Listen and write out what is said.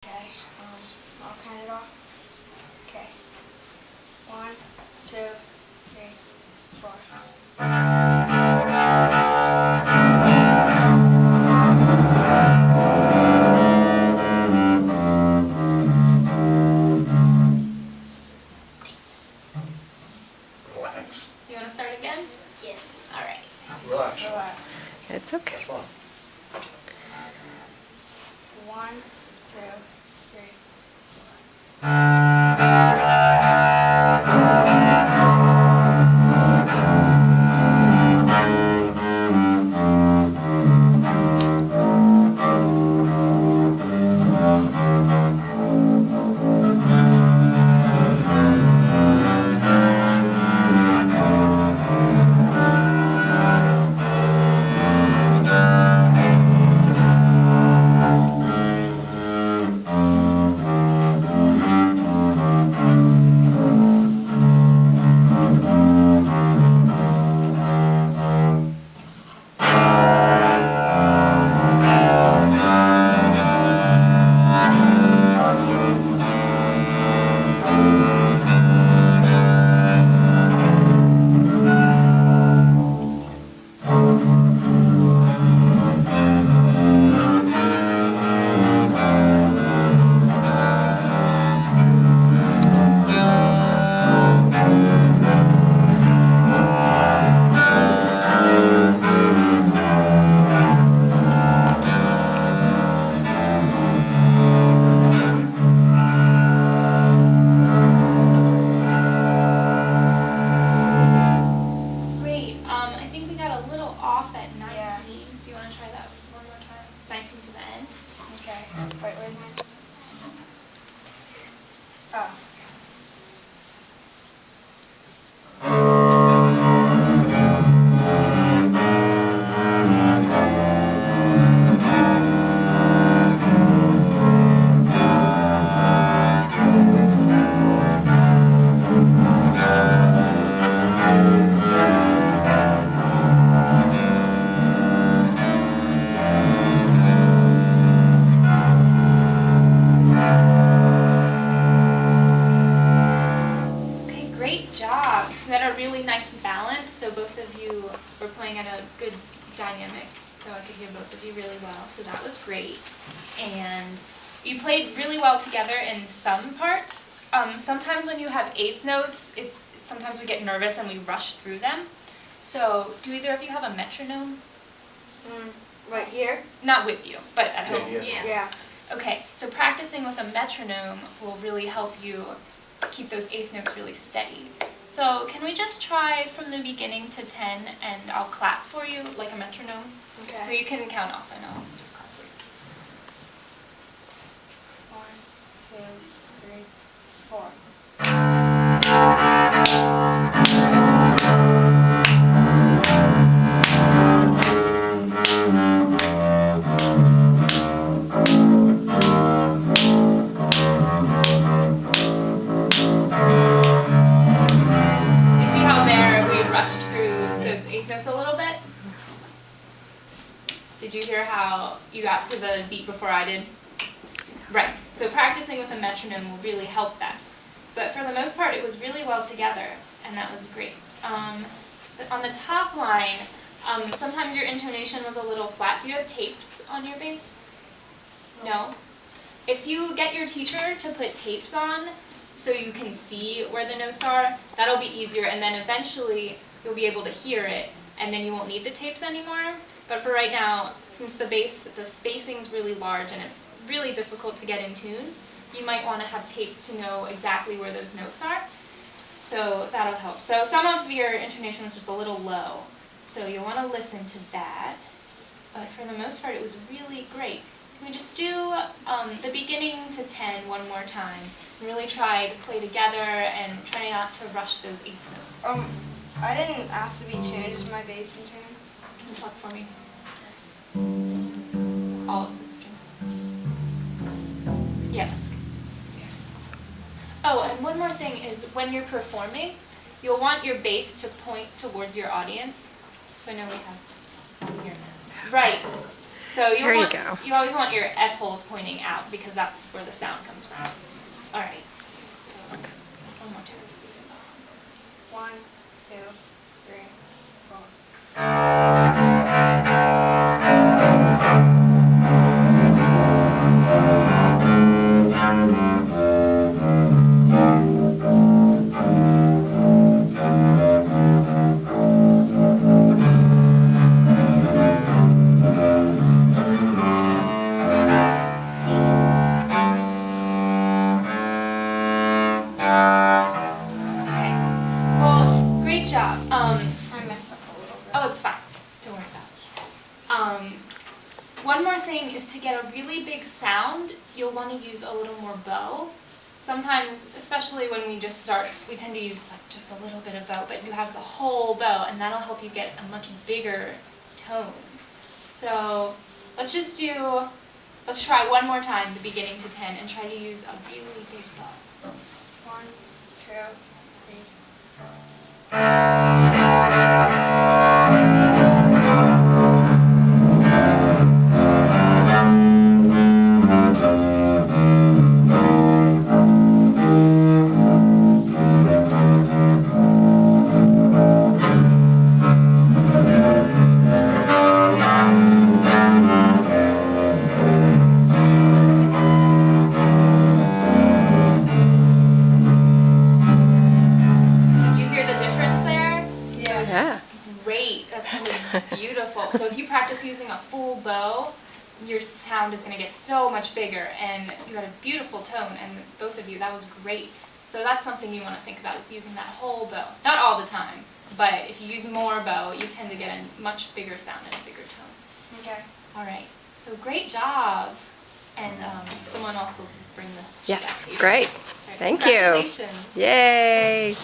Okay, I'll count it off. Okay. 1, 2, 3, 4. Relax. You want to start again? Yes. All right. Relax. Relax. It's okay. Have fun. 1, 2, 3. Great. I think we got a little off at 19. Yeah. Do you want to try that one more time? 19 to the end. Okay. Wait, where's my... Oh. Okay, great job. You had a really nice balance, so both of you were playing at a good dynamic, so I could hear both of you really well, so that was great. And you played really well together in some parts. Sometimes when you have eighth notes, sometimes we get nervous and we rush through them. So, do either of you have a metronome? Right here? Not with you, but at home. Yeah. Yeah. Okay, so practicing with a metronome will really help you keep those eighth notes really steady. So can we just try from the beginning to 10 and I'll clap for you like a metronome? Okay. So you can count off and I'll just clap for you. 1, 2, 3, 4. Do you see how there we rushed through those eighth notes a little bit? Did you hear how you got to the beat before I did? Right, so practicing with a metronome will really help that. But for the most part, it was really well together, and that was great. But on the top line, sometimes your intonation was a little flat. Do you have tapes on your bass? No? If you get your teacher to put tapes on so you can see where the notes are, that'll be easier, and then eventually you'll be able to hear it, and then you won't need the tapes anymore. But for right now, since the spacing's really large and it's really difficult to get in tune, you might want to have tapes to know exactly where those notes are. So that'll help. So some of your intonation is just a little low, so you'll want to listen to that. But for the most part, it was really great. Can we just do the beginning to 10 one more time? And really try to play together and try not to rush those eighth notes. I didn't ask to be tuned. Is my bass in tune? Can you talk for me? All of the strings. Yeah, that's good. Oh, and one more thing is when you're performing, you'll want your bass to point towards your audience. So I know we have some here. Right. So There you go. You always want your F holes pointing out because that's where the sound comes from. All right. So one more time. 1, 2, 3, Okay. Well, great job. I messed up a little bit. Oh, it's fine. Don't worry about it. One more thing is to get a really big sound, you'll want to use a little more bow. Sometimes, especially when we just start, we tend to use like just a little bit of bow, but you have the whole bow, and that'll help you get a much bigger tone. So let's try one more time, the beginning to 10, and try to use a really big bow. 1, 2, 3. Yeah. Great, that sounded beautiful. So if you practice using a full bow, your sound is going to get so much bigger, and you had a beautiful tone, and both of you, that was great. So that's something you want to think about, is using that whole bow. Not all the time, but if you use more bow, you tend to get a much bigger sound and a bigger tone. Okay. All right, so great job. And someone else will bring this sheet out Yes, to you. great. All right, Thank you. congratulations. Yay.